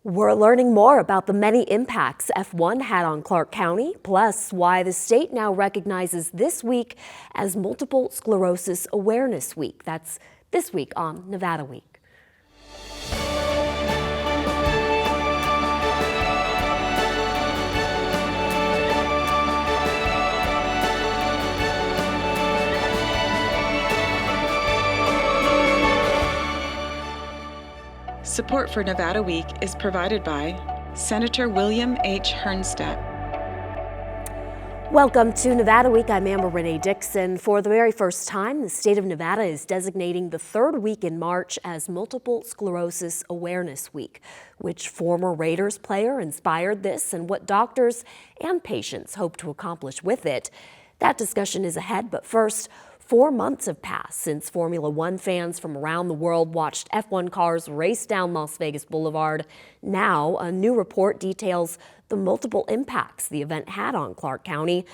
We're learning more about the many impacts F1 had on Clark County, plus why the state now recognizes this week as Multiple Sclerosis Awareness Week. That's this week on Nevada Week. Support for Nevada Week is provided by Senator William H. Hernstat. Welcome to Nevada Week. I'm Amber Renee Dixon. For the very first time, the state of Nevada is designating the third week in March as Multiple Sclerosis Awareness Week. Which former Raiders player inspired this and what doctors and patients hope to accomplish with it? That discussion is ahead, but first, 4 months have passed since Formula One fans from around the world watched F1 cars race down Las Vegas Boulevard. Now, a new report details the multiple impacts the event had on Clark County,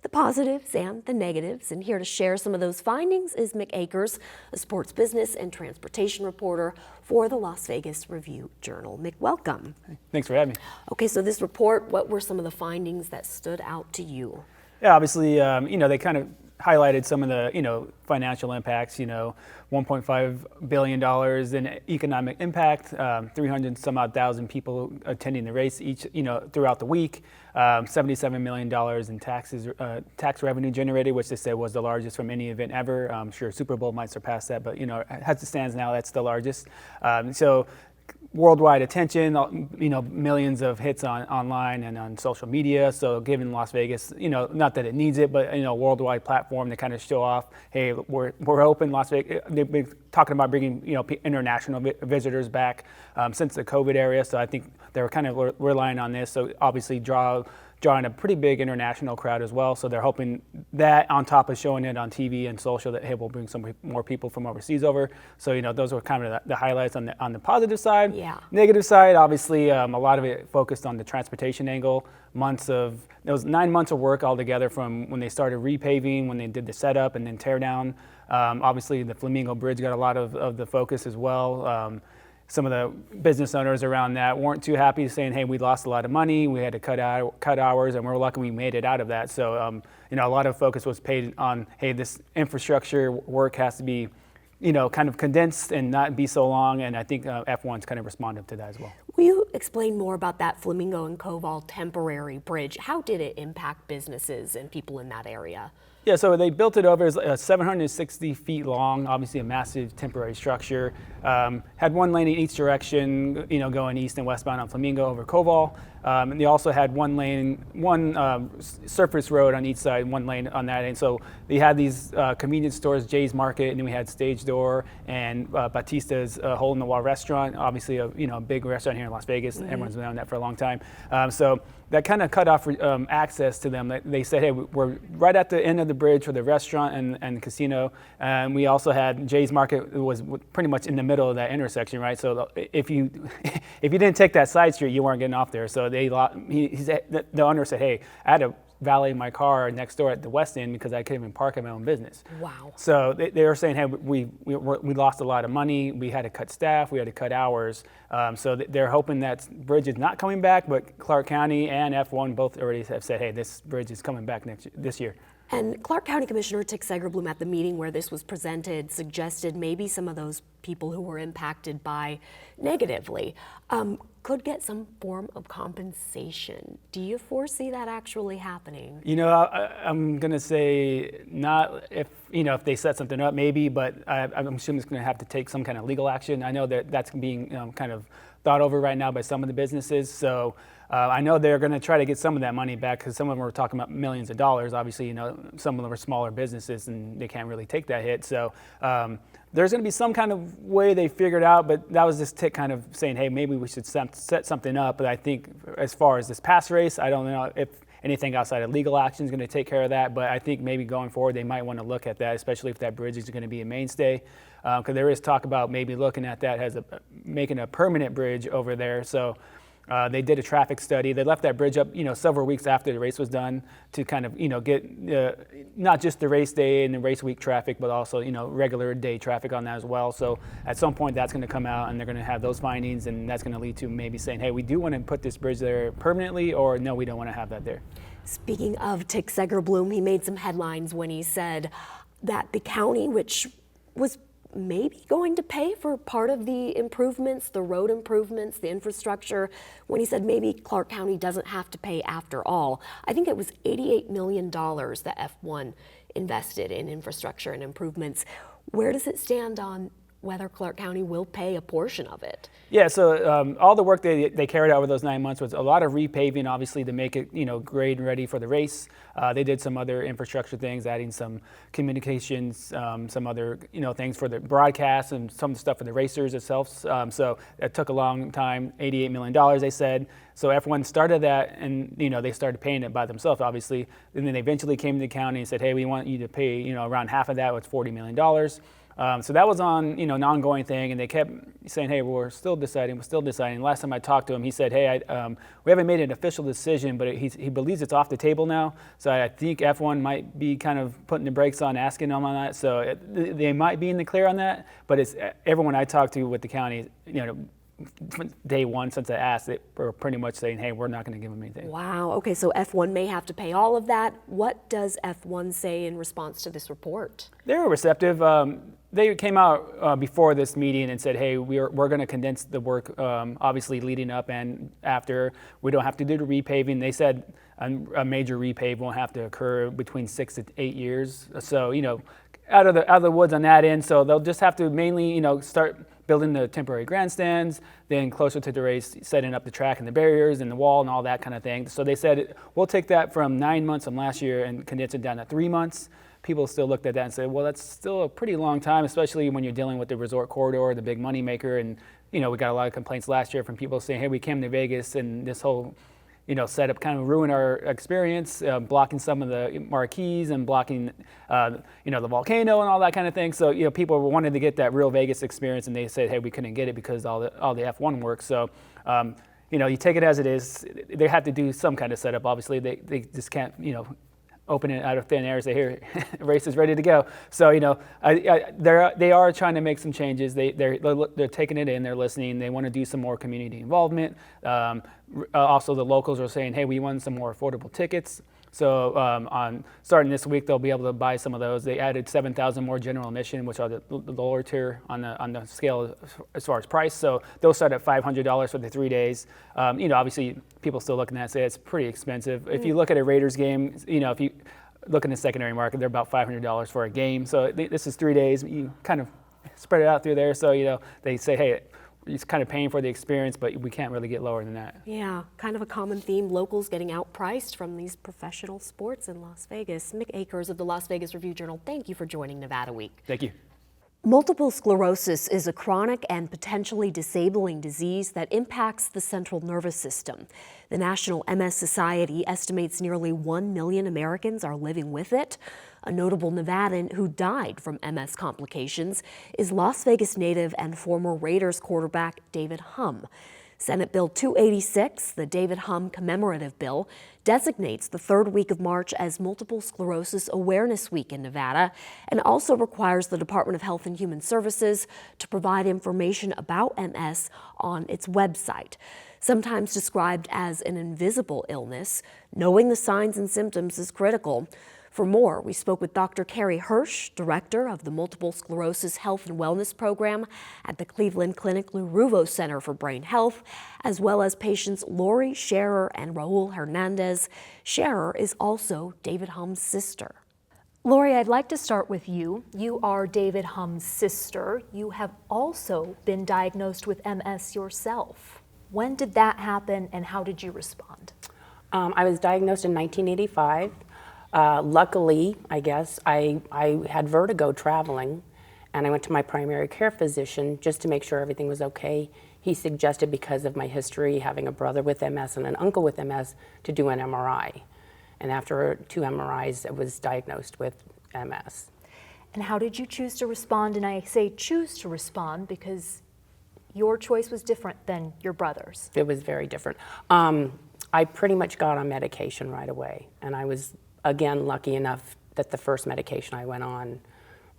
the positives and the negatives. And here to share some of those findings is Mick Akers, a sports business and transportation reporter for the Las Vegas Review-Journal. Mick, welcome. Thanks for having me. Okay, so this report, what were some of the findings that stood out to you? Yeah, obviously, they kind of highlighted some of the, financial impacts, $1.5 billion in economic impact, 300 some odd thousand people attending the race each, throughout the week, $77 million in tax revenue generated, which they said was the largest from any event ever. I'm sure Super Bowl might surpass that, but, as it stands now, that's the largest. So worldwide attention, millions of hits online and on social media. So given Las Vegas, not that it needs it, but a worldwide platform to kind of show off, hey, we're open. Las Vegas, they've been talking about bringing international visitors back since the COVID era. So I think they were kind of relying on this. So obviously drawing a pretty big international crowd as well. So they're hoping that on top of showing it on TV and social that, hey, we'll bring some more people from overseas over. So, those were kind of the highlights on the positive side. Yeah. Negative side, obviously, a lot of it focused on the transportation angle. There was 9 months of work altogether from when they started repaving, when they did the setup and then tear down. Obviously, the Flamingo Bridge got a lot of the focus as well. Some of the business owners around that weren't too happy, saying, hey, we lost a lot of money, we had to cut hours, and we're lucky we made it out of that. So, a lot of focus was paid on, hey, this infrastructure work has to be, kind of condensed and not be so long, and I think F1's kind of responded to that as well. Will you explain more about that Flamingo and Koval temporary bridge? How did it impact businesses and people in that area? Yeah, so they built it over, it's 760 feet long, obviously a massive temporary structure. Had one lane in each direction, going east and westbound on Flamingo over Koval. And they also had one surface road on each side, one lane on that end. So they had these convenience stores, Jay's Market, and then we had Stage Door and Batista's Hole in the Wall restaurant, obviously a big restaurant here in Las Vegas. Mm-hmm. Everyone's been on that for a long time. So that kind of cut off access to them. They said, hey, we're right at the end of the bridge for the restaurant and the casino. And we also had Jay's Market was pretty much in the middle of that intersection, right? So if you didn't take that side street, you weren't getting off there. So the owner said, hey, I had to valet my car next door at the west end because I couldn't even park at my own business. Wow. So they were saying, hey, we lost a lot of money. We had to cut staff. We had to cut hours. So they're hoping that bridge is not coming back, but Clark County and F1 both already have said, hey, this bridge is coming back this year. And Clark County Commissioner Tick Segerblum at the meeting where this was presented suggested maybe some of those people who were impacted by negatively could get some form of compensation. Do you foresee that actually happening? I'm going to say not if they set something up, maybe, but I'm assuming it's going to have to take some kind of legal action. I know that that's being kind of thought over right now by some of the businesses. So I know they're going to try to get some of that money back because some of them are talking about millions of dollars. Obviously, some of them are smaller businesses and they can't really take that hit. So there's going to be some kind of way they figured out, but that was just Tick kind of saying, hey, maybe we should set something up. But I think as far as this past race, I don't know if anything outside of legal action is going to take care of that. But I think maybe going forward, they might want to look at that, especially if that bridge is going to be a mainstay. Because there is talk about maybe looking at that as making a permanent bridge over there. So They did a traffic study. They left that bridge up, several weeks after the race was done to kind of, get not just the race day and the race week traffic, but also, regular day traffic on that as well. So at some point that's going to come out and they're going to have those findings, and that's going to lead to maybe saying, hey, we do want to put this bridge there permanently, or no, we don't want to have that there. Speaking of Tick Seger-Bloom, he made some headlines when he said that the county, which was maybe going to pay for part of the improvements, the road improvements, the infrastructure, when he said maybe Clark County doesn't have to pay after all. I think it was $88 million that F1 invested in infrastructure and improvements. Where does it stand on whether Clark County will pay a portion of it? Yeah, so all the work they carried out over those 9 months was a lot of repaving, obviously, to make it, grade and ready for the race. They did some other infrastructure things, adding some communications, some other, things for the broadcast and some of the stuff for the racers itself. So it took a long time, $88 million, they said. So F1 started that, and, they started paying it by themselves, obviously. And then they eventually came to the county and said, hey, we want you to pay, around half of that, was $40 million. So that was on, an ongoing thing, and they kept saying, hey, we're still deciding. Last time I talked to him, he said, hey, we haven't made an official decision, but he believes it's off the table now. So I think F1 might be kind of putting the brakes on, asking them on that. So they might be in the clear on that, but it's everyone I talked to with the county, day one since I asked, they were pretty much saying, hey, we're not going to give them anything. Wow, okay, so F1 may have to pay all of that. What does F1 say in response to this report? They were receptive. They came out before this meeting and said, hey, we're going to condense the work, obviously leading up and after. We don't have to do the repaving. They said a major repave won't have to occur between 6 to 8 years. So, out of the woods on that end. So they'll just have to mainly, start building the temporary grandstands, then closer to the race, setting up the track and the barriers and the wall and all that kind of thing. So they said, we'll take that from 9 months from last year and condense it down to 3 months. People still looked at that and said, well, that's still a pretty long time, especially when you're dealing with the resort corridor, the big money maker. And, we got a lot of complaints last year from people saying, hey, we came to Vegas and this whole, setup kind of ruined our experience, blocking some of the marquees and blocking, the volcano and all that kind of thing. So, people wanted to get that real Vegas experience, and they said, hey, we couldn't get it because all the F1 work. So, you take it as it is. They have to do some kind of setup. Obviously, they just can't, open it out of thin air and say, here, race is ready to go. So, they are trying to make some changes. They're taking it in, they're listening. They want to do some more community involvement. Also, the locals are saying, hey, we want some more affordable tickets. So on starting this week, they'll be able to buy some of those. They added 7,000 more general admission, which are the lower tier on the scale as far as price. So those start at $500 for the 3 days. Obviously, people still looking at it and say it's pretty expensive. If you look at a Raiders game, if you look in the secondary market, they're about $500 for a game. So this is 3 days. You kind of spread it out through there. So, they say, hey, it's kind of paying for the experience, but we can't really get lower than that. Yeah, kind of a common theme, locals getting outpriced from these professional sports in Las Vegas. Mick Akers of the Las Vegas Review-Journal, thank you for joining Nevada Week. Thank you. Multiple sclerosis is a chronic and potentially disabling disease that impacts the central nervous system. The National MS Society estimates nearly 1 million Americans are living with it. A notable Nevadan who died from MS complications is Las Vegas native and former Raiders quarterback David Humm. Senate Bill 286, the David Humm commemorative bill, designates the third week of March as Multiple Sclerosis Awareness Week in Nevada and also requires the Department of Health and Human Services to provide information about MS on its website. Sometimes described as an invisible illness, knowing the signs and symptoms is critical. For more, we spoke with Dr. Carrie Hirsch, director of the Multiple Sclerosis Health and Wellness Program at the Cleveland Clinic Luruvo Center for Brain Health, as well as patients Lori Scherer and Raul Hernandez. Scherer is also David Humm's sister. Lori, I'd like to start with you. You are David Humm's sister. You have also been diagnosed with MS yourself. When did that happen and how did you respond? I was diagnosed in 1985. Luckily, I guess, I had vertigo traveling, and I went to my primary care physician just to make sure everything was okay. He suggested, because of my history, having a brother with MS and an uncle with MS, to do an MRI. And after 2 MRIs, I was diagnosed with MS. And how did you choose to respond? And I say choose to respond because Your choice was different than your brother's. It was very different. I pretty much got on medication right away, and I was, again, lucky enough that the first medication I went on,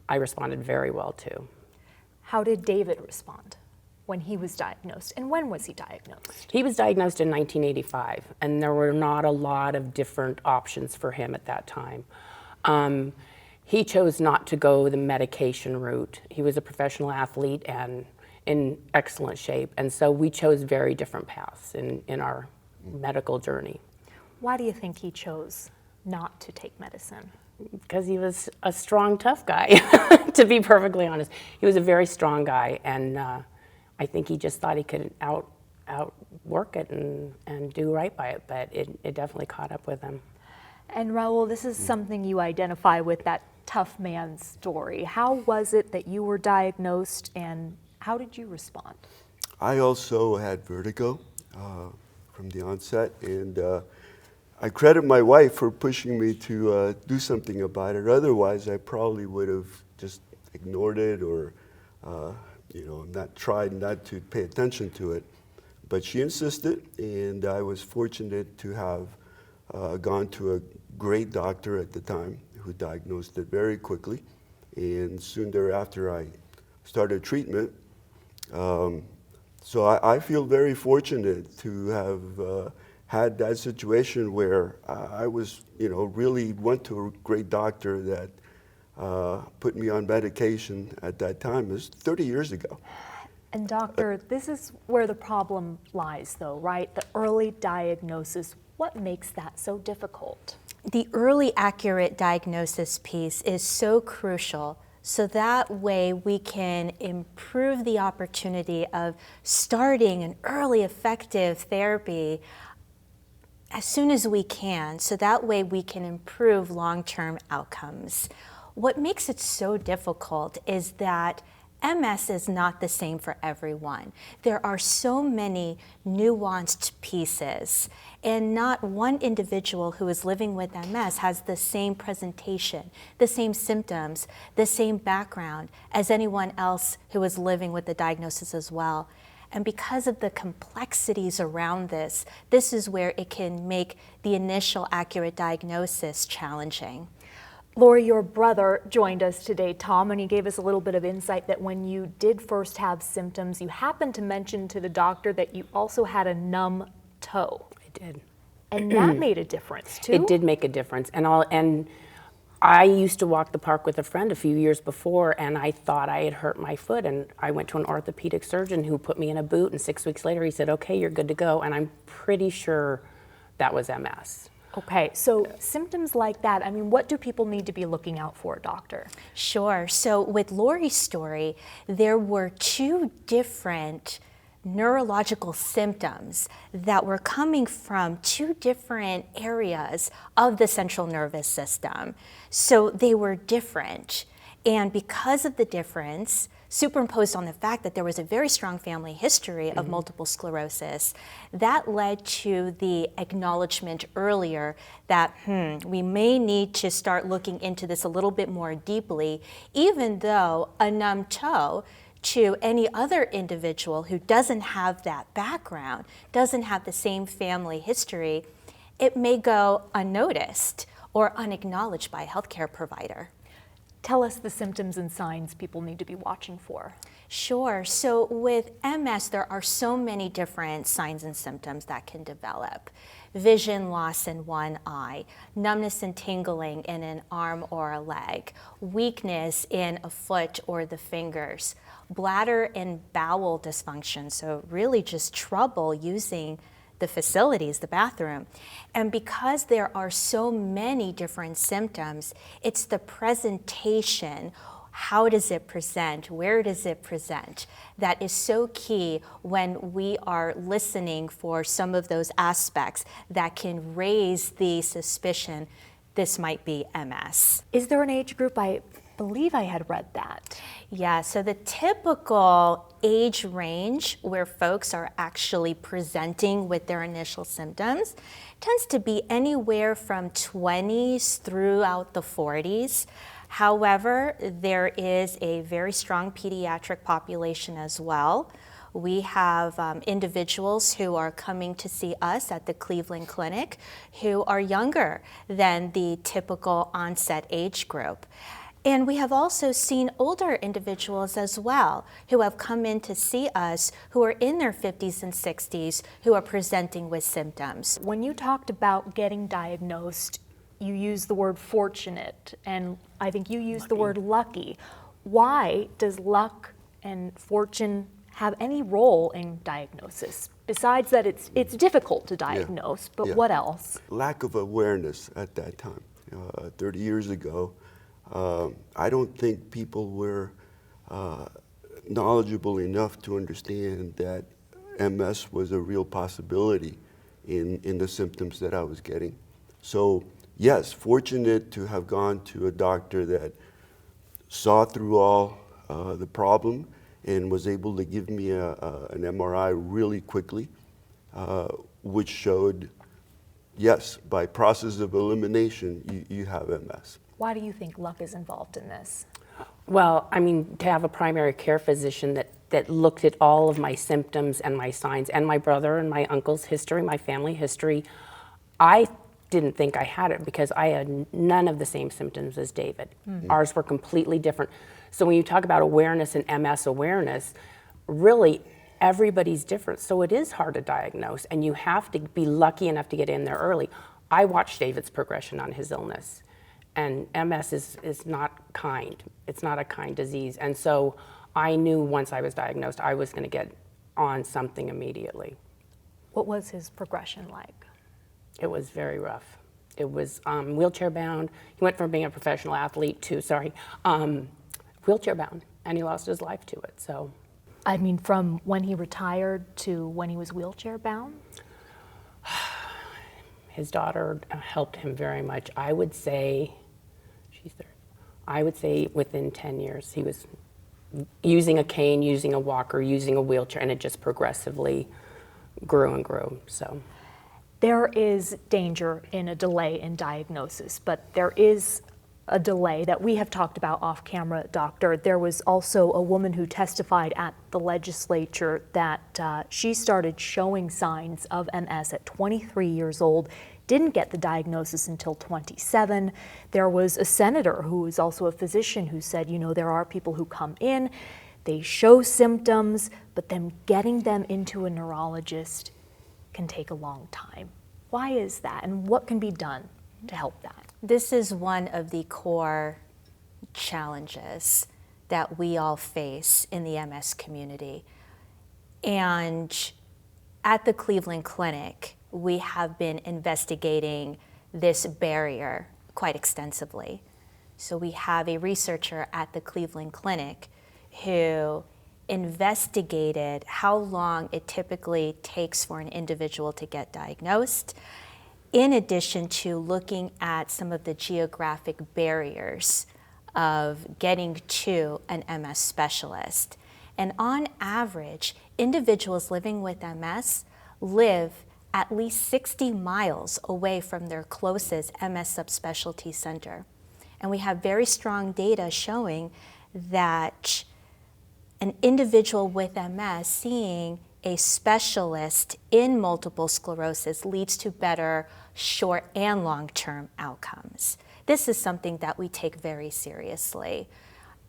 I responded very well to. How did David respond when he was diagnosed, and when was he diagnosed? He was diagnosed in 1985, and there were not a lot of different options for him at that time. He chose not to go the medication route. He was a professional athlete and in excellent shape, and so we chose very different paths in our medical journey. Why do you think he chose not to take medicine? Because he was a strong, tough guy, to be perfectly honest. He was a very strong guy, and I think he just thought he could outwork it and do right by it, but it definitely caught up with him. And Raul, this is something you identify with, that tough man story. How was it that you were diagnosed, and how did you respond? I also had vertigo from the onset, and I credit my wife for pushing me to do something about it. Otherwise, I probably would have just ignored it or not tried not to pay attention to it. But she insisted, and I was fortunate to have gone to a great doctor at the time who diagnosed it very quickly. And soon thereafter, I started treatment. So I feel very fortunate to have had that situation where I was, really went to a great doctor that put me on medication at that time. It was 30 years ago. And doctor, this is where the problem lies though, right? The early diagnosis. What makes that so difficult? The early accurate diagnosis piece is so crucial, so that way we can improve the opportunity of starting an early effective therapy as soon as we can, so that way we can improve long-term outcomes. What makes it so difficult is that MS is not the same for everyone. There are so many nuanced pieces, and not one individual who is living with MS has the same presentation, the same symptoms, the same background as anyone else who is living with the diagnosis as well. And because of the complexities around this is where it can make the initial accurate diagnosis challenging. Lori, your brother joined us today, Tom, and he gave us a little bit of insight that when you did first have symptoms, you happened to mention to the doctor that you also had a numb toe. I did. And that made a difference too? It did make a difference. And I used to walk the park with a friend a few years before, and I thought I had hurt my foot, and I went to an orthopedic surgeon who put me in a boot, and 6 weeks later he said, okay, you're good to go, and I'm pretty sure that was MS. Okay, so symptoms like that, I mean, what do people need to be looking out for, doctor? Sure. So with Lori's story, there were two different neurological symptoms that were coming from two different areas of the central nervous system. So they were different. And because of the difference, superimposed on the fact that there was a very strong family history of multiple sclerosis, that led to the acknowledgement earlier that we may need to start looking into this a little bit more deeply, even though a numb toe to any other individual who doesn't have that background, doesn't have the same family history, it may go unnoticed or unacknowledged by a healthcare provider. Tell us the symptoms and signs people need to be watching for. Sure. So with MS, there are so many different signs and symptoms that can develop. Vision loss in one eye, numbness and tingling in an arm or a leg, weakness in a foot or the fingers, bladder and bowel dysfunction, so really just trouble using the facilities, the bathroom. And because there are so many different symptoms, it's the presentation, how does it present, where does it present, that is so key when we are listening for some of those aspects that can raise the suspicion this might be MS. Is there an age group? I believe I had read that. Yeah, so the typical age range where folks are actually presenting with their initial symptoms tends to be anywhere from 20s throughout the 40s. However, there is a very strong pediatric population as well. We have individuals who are coming to see us at the Cleveland Clinic who are younger than the typical onset age group. And we have also seen older individuals as well who have come in to see us who are in their 50s and 60s who are presenting with symptoms. When you talked about getting diagnosed, you used the word fortunate, and I think you used the word lucky. Why does luck and fortune have any role in diagnosis? Besides that it's difficult to diagnose, but what else? Lack of awareness at that time. 30 years ago, I don't think people were knowledgeable enough to understand that MS was a real possibility in the symptoms that I was getting. So yes, fortunate to have gone to a doctor that saw through all the problem and was able to give me an MRI really quickly, which showed, yes, by process of elimination, you have MS. Why do you think luck is involved in this? Well, I mean, to have a primary care physician that looked at all of my symptoms and my signs and my brother and my uncle's history, my family history, I didn't think I had it because I had none of the same symptoms as David. Ours were completely different. So when you talk about awareness and MS awareness, really everybody's different. So it is hard to diagnose, and you have to be lucky enough to get in there early. I watched David's progression on his illness. And MS is not kind. It's not a kind disease. And so I knew once I was diagnosed, I was going to get on something immediately. What was his progression like? It was very rough. It was wheelchair bound. He went from being a professional athlete to, wheelchair bound, and he lost his life to it. So, I mean, from when he retired to when he was wheelchair bound? his daughter helped him very much. I would say, within 10 years, he was using a cane, using a walker, using a wheelchair, and it just progressively grew and grew. So there is danger in a delay in diagnosis, but there is a delay that we have talked about off camera, Doctor. There was also a woman who testified at the legislature that she started showing signs of MS at 23 years old, didn't get the diagnosis until 27. There was a senator who is also a physician who said, you know, there are people who come in, they show symptoms, but then getting them into a neurologist can take a long time. Why is that, and what can be done to help that? This is one of the core challenges that we all face in the MS community. And at the Cleveland Clinic, we have been investigating this barrier quite extensively. So we have a researcher at the Cleveland Clinic who investigated how long it typically takes for an individual to get diagnosed, in addition to looking at some of the geographic barriers of getting to an MS specialist. And on average, individuals living with MS live at least 60 miles away from their closest MS subspecialty center. And we have very strong data showing that an individual with MS seeing a specialist in multiple sclerosis leads to better short and long-term outcomes. This is something that we take very seriously.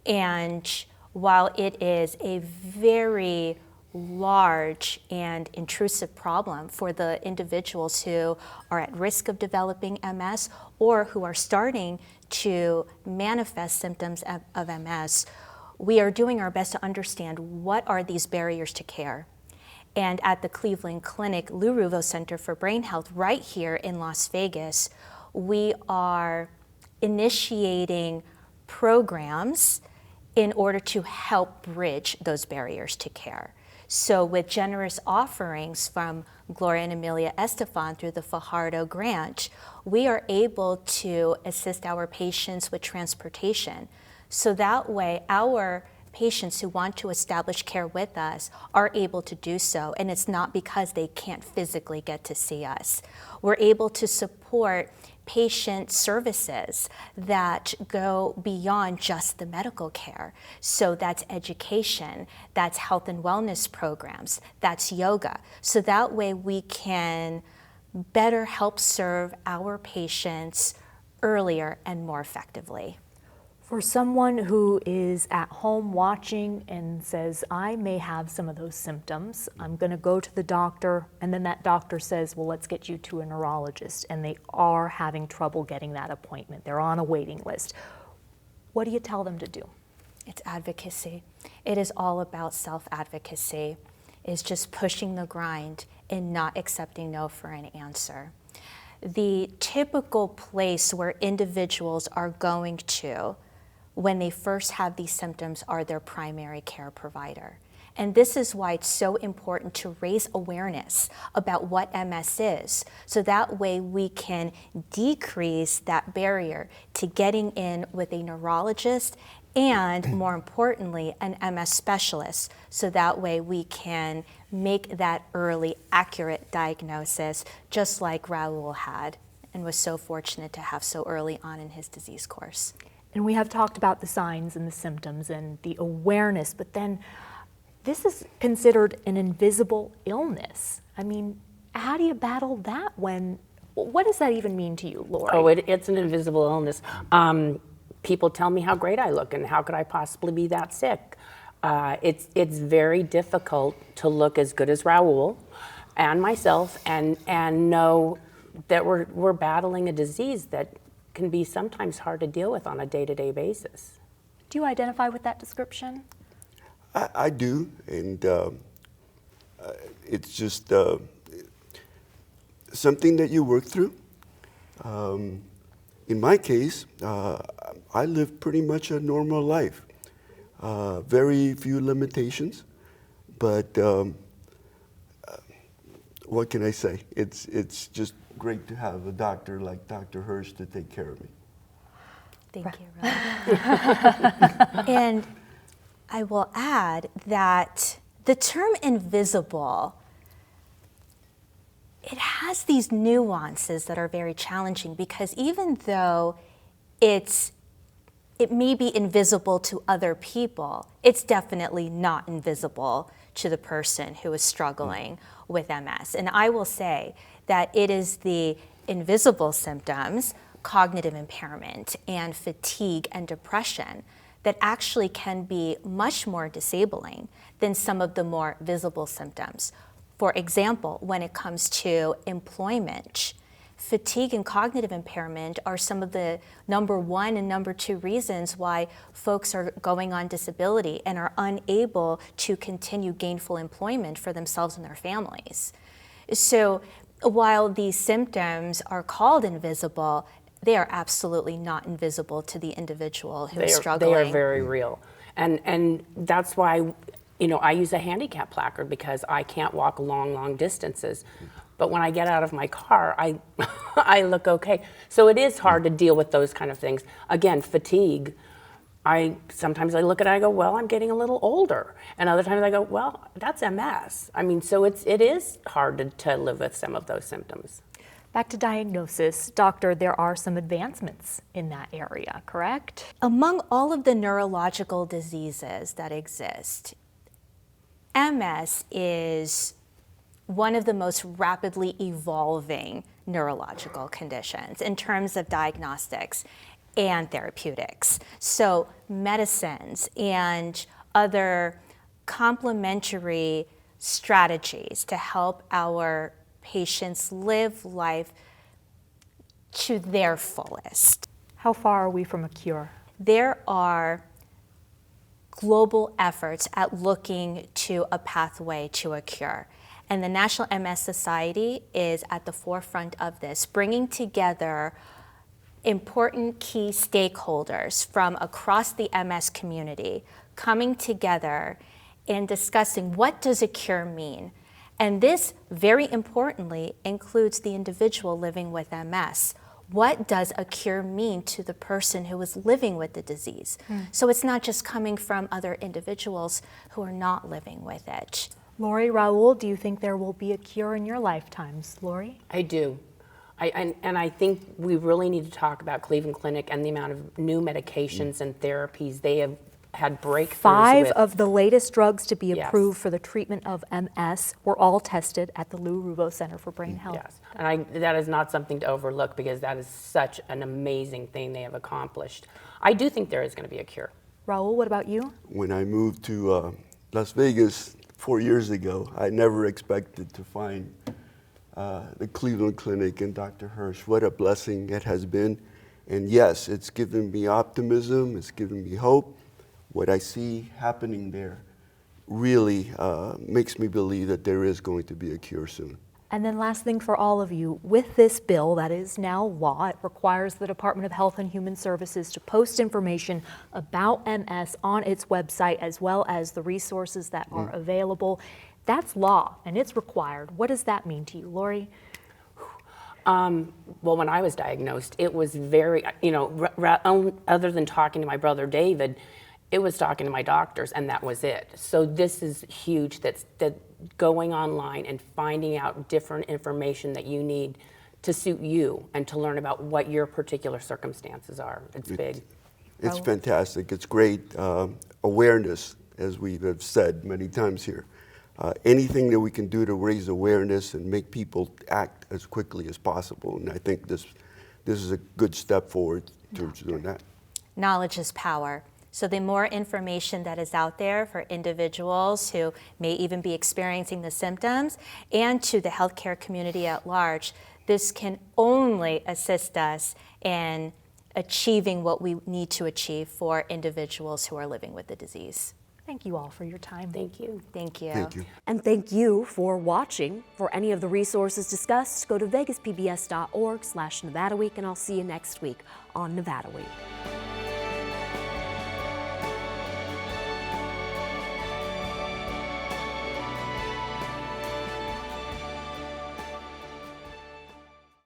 And while it is a very large and intrusive problem for the individuals who are at risk of developing MS or who are starting to manifest symptoms of MS, we are doing our best to understand what are these barriers to care. And at the Cleveland Clinic Lou Ruvo Center for Brain Health right here in Las Vegas, we are initiating programs in order to help bridge those barriers to care. So with generous offerings from Gloria and Amelia Estefan through the Fajardo Grant, we are able to assist our patients with transportation. So that way, our patients who want to establish care with us are able to do so, and it's not because they can't physically get to see us. We're able to support patient services that go beyond just the medical care. So that's education, that's health and wellness programs, that's yoga. So that way we can better help serve our patients earlier and more effectively. For someone who is at home watching and says, I may have some of those symptoms, I'm going to go to the doctor, and then that doctor says, well, let's get you to a neurologist, and they are having trouble getting that appointment. They're on a waiting list. What do you tell them to do? It's advocacy. It is all about self-advocacy. It's just pushing the grind and not accepting no for an answer. The typical place where individuals are going to when they first have these symptoms are their primary care provider. And this is why it's so important to raise awareness about what MS is, so that way we can decrease that barrier to getting in with a neurologist and, more importantly, an MS specialist, so that way we can make that early, accurate diagnosis, just like Raul had and was so fortunate to have so early on in his disease course. And we have talked about the signs and the symptoms and the awareness, but then this is considered an invisible illness. I mean, how do you battle that what does that even mean to you, Lori? Oh, it's an invisible illness. People tell me how great I look and how could I possibly be that sick? It's very difficult to look as good as Raul and myself and know that we're battling a disease that can be sometimes hard to deal with on a day-to-day basis. Do you identify with that description? I do, and it's just something that you work through. In my case, I live pretty much a normal life. Very few limitations, but what can I say? It's just great to have a doctor like Dr. Hirsch to take care of me. Thank you, Rob. And I will add that the term invisible, it has these nuances that are very challenging, because even though it may be invisible to other people, it's definitely not invisible to the person who is struggling with MS. And I will say that it is the invisible symptoms, cognitive impairment and fatigue and depression, that actually can be much more disabling than some of the more visible symptoms. For example, when it comes to employment, fatigue and cognitive impairment are some of the number 1 and number 2 reasons why folks are going on disability and are unable to continue gainful employment for themselves and their families. So while these symptoms are called invisible, they are absolutely not invisible to the individual who is struggling. They are very real. And that's why, I use a handicap placard because I can't walk long distances. But when I get out of my car, I look okay. So it is hard to deal with those kind of things. Again, fatigue. Sometimes I look at it, I go, well, I'm getting a little older. And other times I go, well, that's MS. I mean, so it is hard to live with some of those symptoms. Back to diagnosis, doctor, there are some advancements in that area, correct? Among all of the neurological diseases that exist, MS is one of the most rapidly evolving neurological conditions in terms of diagnostics and therapeutics. So medicines and other complementary strategies to help our patients live life to their fullest. How far are we from a cure? There are global efforts at looking to a pathway to a cure. And the National MS Society is at the forefront of this, bringing together important key stakeholders from across the MS community, coming together and discussing what does a cure mean. And this, very importantly, includes the individual living with MS. What does a cure mean to the person who is living with the disease? So it's not just coming from other individuals who are not living with it. Lori, Raul, do you think there will be a cure in your lifetimes? Lori? I do. And I think we really need to talk about Cleveland Clinic and the amount of new medications and therapies they have had breakthroughs 5 with. of the latest drugs to be Yes. approved for the treatment of MS were all tested at the Lou Ruvo Center for Brain Health. Yes, and that is not something to overlook because that is such an amazing thing they have accomplished. I do think there is going to be a cure. Raul, what about you? When I moved to Las Vegas 4 years ago, I never expected to find the Cleveland Clinic and Dr. Hirsch. What a blessing it has been. And yes, it's given me optimism, it's given me hope. What I see happening there really makes me believe that there is going to be a cure soon. And then last thing for all of you, with this bill that is now law, it requires the Department of Health and Human Services to post information about MS on its website as well as the resources that are available. That's law and it's required. What does that mean to you, Lori? Well, when I was diagnosed, it was very, other than talking to my brother David, it was talking to my doctors, and that was it. So this is huge, that going online and finding out different information that you need to suit you and to learn about what your particular circumstances are. It's big. It's fantastic. It's great awareness, as we have said many times here. Anything that we can do to raise awareness and make people act as quickly as possible. And I think this is a good step forward towards doing that. Knowledge is power. So the more information that is out there for individuals who may even be experiencing the symptoms and to the healthcare community at large, this can only assist us in achieving what we need to achieve for individuals who are living with the disease. Thank you all for your time. Thank you. Thank you. Thank you. And thank you for watching. For any of the resources discussed, go to vegaspbs.org/Nevada Week, and I'll see you next week on Nevada Week.